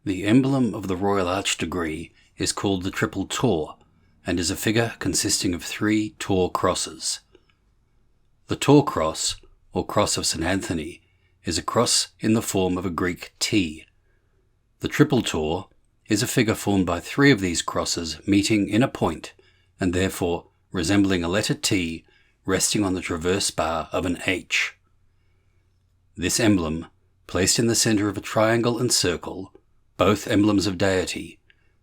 The emblem of the Royal Arch degree is called the Triple Tau, and is a figure consisting of 3 Tau crosses. The Tau cross, or cross of St. Anthony, is a cross in the form of a Greek T. The Triple Tau is a figure formed by 3 of these crosses meeting in a point, and therefore resembling a letter T resting on the transverse bar of an H. This emblem, placed in the centre of a triangle and circle, both emblems of deity,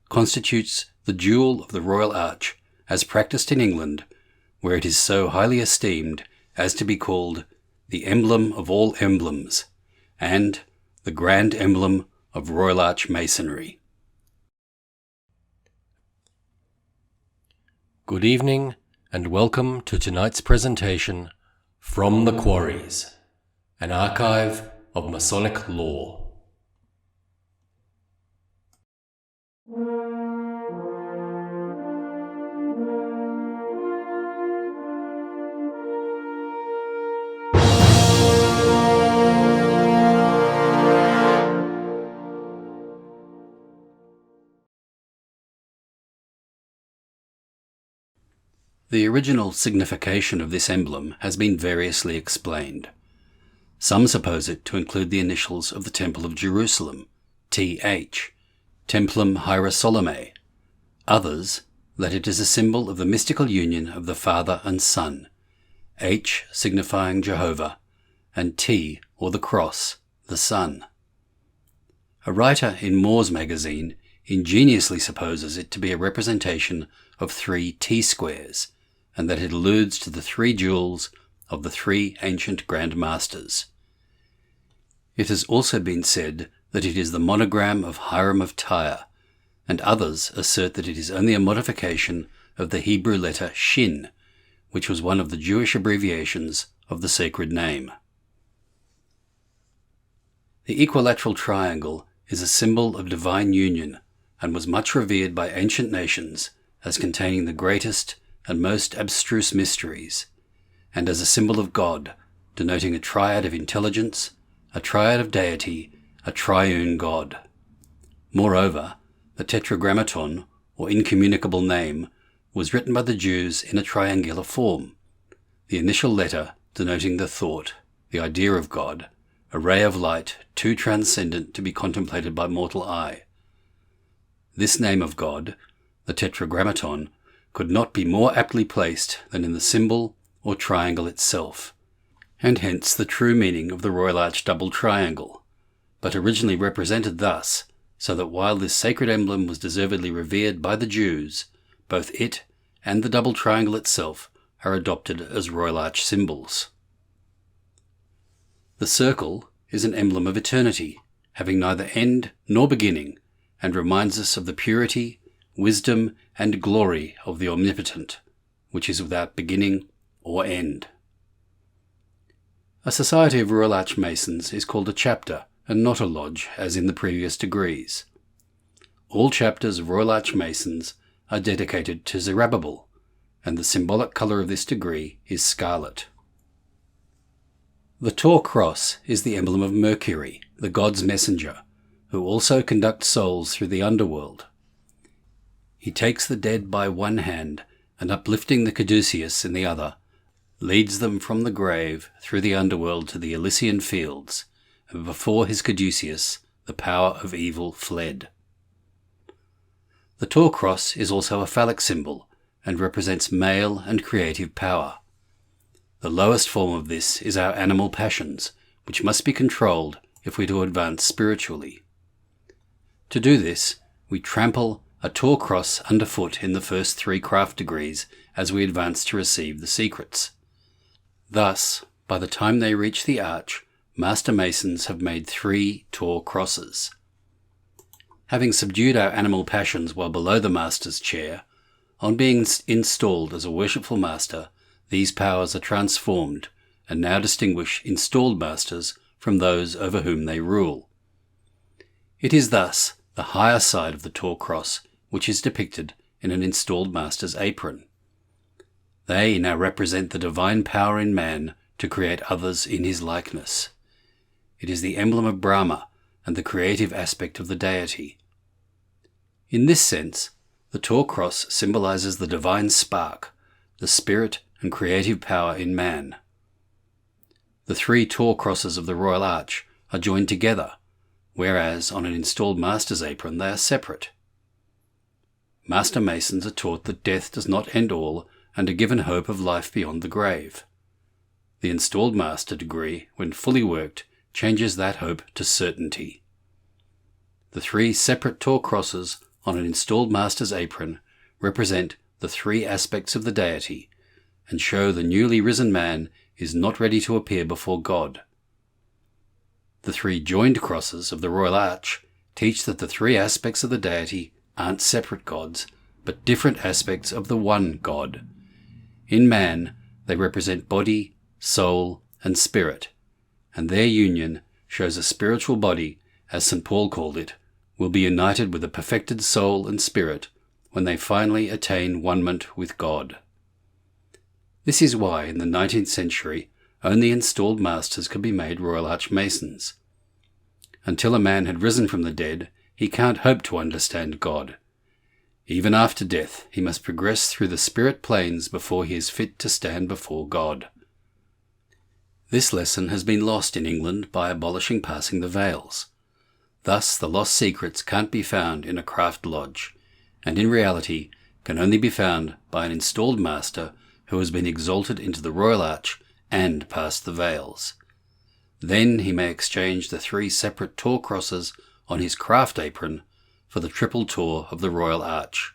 constitutes the jewel of the Royal Arch as practised in England, where it is so highly esteemed as to be called the emblem of all emblems, and the grand emblem of Royal Arch Masonry. Good evening, and welcome to tonight's presentation, From the Quarries, an archive of Masonic lore. The original signification of this emblem has been variously explained. Some suppose it to include the initials of the Temple of Jerusalem, TH, Templum Hierosolymae. Others, that it is a symbol of the mystical union of the Father and Son, H signifying Jehovah, and T, or the cross, the Son. A writer in Moore's magazine ingeniously supposes it to be a representation of 3 T-squares, and that it alludes to the 3 jewels of the 3 ancient Grand Masters. It has also been said that it is the monogram of Hiram of Tyre, and others assert that it is only a modification of the Hebrew letter Shin, which was one of the Jewish abbreviations of the sacred name. The equilateral triangle is a symbol of divine union, and was much revered by ancient nations as containing the greatest and most abstruse mysteries, and as a symbol of God, denoting a triad of intelligence, a triad of deity, a triune God. Moreover, the Tetragrammaton, or incommunicable name, was written by the Jews in a triangular form, the initial letter denoting the thought, the idea of God, a ray of light too transcendent to be contemplated by mortal eye. This name of God, the Tetragrammaton, could not be more aptly placed than in the symbol or triangle itself, and hence the true meaning of the Royal Arch double triangle, but originally represented thus, so that while this sacred emblem was deservedly revered by the Jews, both it and the double triangle itself are adopted as Royal Arch symbols. The circle is an emblem of eternity, having neither end nor beginning, and reminds us of the purity, wisdom, and glory of the Omnipotent, which is without beginning or end. A society of Royal Arch Masons is called a chapter, and not a lodge, as in the previous degrees. All chapters of Royal Arch Masons are dedicated to Zerubbabel, and the symbolic colour of this degree is scarlet. The Tau cross is the emblem of Mercury, the god's messenger, who also conducts souls through the underworld. He takes the dead by one hand, and uplifting the caduceus in the other, leads them from the grave through the underworld to the Elysian fields, and before his caduceus the power of evil fled. The Tau cross is also a phallic symbol, and represents male and creative power. The lowest form of this is our animal passions, which must be controlled if we are to advance spiritually. To do this, we trample a Tau cross underfoot in the first 3 craft degrees as we advance to receive the secrets. Thus, by the time they reach the arch, Master Masons have made 3 Tau crosses. Having subdued our animal passions while below the Master's chair, on being installed as a worshipful Master, these powers are transformed and now distinguish installed Masters from those over whom they rule. It is thus the higher side of the Tau cross which is depicted in an installed Master's apron. They now represent the divine power in man to create others in his likeness. It is the emblem of Brahma, and the creative aspect of the deity. In this sense, the Tor cross symbolizes the divine spark, the spirit and creative power in man. The three Tor crosses of the Royal Arch are joined together, whereas on an installed master's apron they are separate. Master Masons are taught that death does not end all and are given hope of life beyond the grave. The installed master degree, when fully worked, changes that hope to certainty. The three separate Tor crosses on an installed master's apron represent the three aspects of the deity and show the newly risen man is not ready to appear before God. The three joined crosses of the Royal Arch teach that the three aspects of the deity aren't separate gods, but different aspects of the one God. In man, they represent body, soul, and spirit, and their union shows a spiritual body, as St. Paul called it, will be united with a perfected soul and spirit when they finally attain one-ment with God. This is why, in the 19th century, only installed masters could be made Royal Arch Masons. Until a man had risen from the dead, he can't hope to understand God. Even after death, he must progress through the spirit planes before he is fit to stand before God. This lesson has been lost in England by abolishing passing the veils. Thus, the lost secrets can't be found in a craft lodge, and in reality can only be found by an installed master who has been exalted into the Royal Arch and passed the veils. Then he may exchange the three separate Tor crosses on his craft apron for the Triple Tau of the Royal Arch.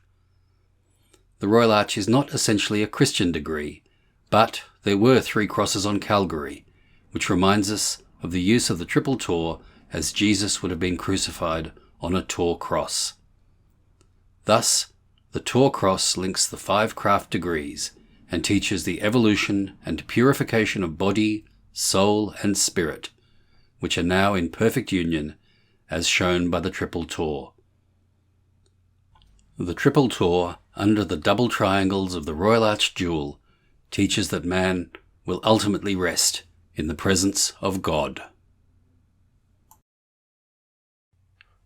The Royal Arch is not essentially a Christian degree, but there were three crosses on Calgary, which reminds us of the use of the Triple Tau as Jesus would have been crucified on a Tor cross. Thus, the Tor cross links the 5 craft degrees and teaches the evolution and purification of body, soul, and spirit, which are now in perfect union, as shown by the Triple Tau. The Triple Tau, under the double triangles of the Royal Arch jewel, teaches that man will ultimately rest in the presence of God.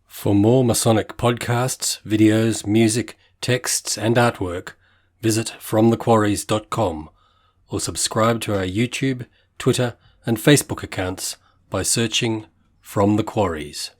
For more Masonic podcasts, videos, music, texts, and artwork, visit fromthequarries.com or subscribe to our YouTube, Twitter, and Facebook accounts by searching From the Quarries.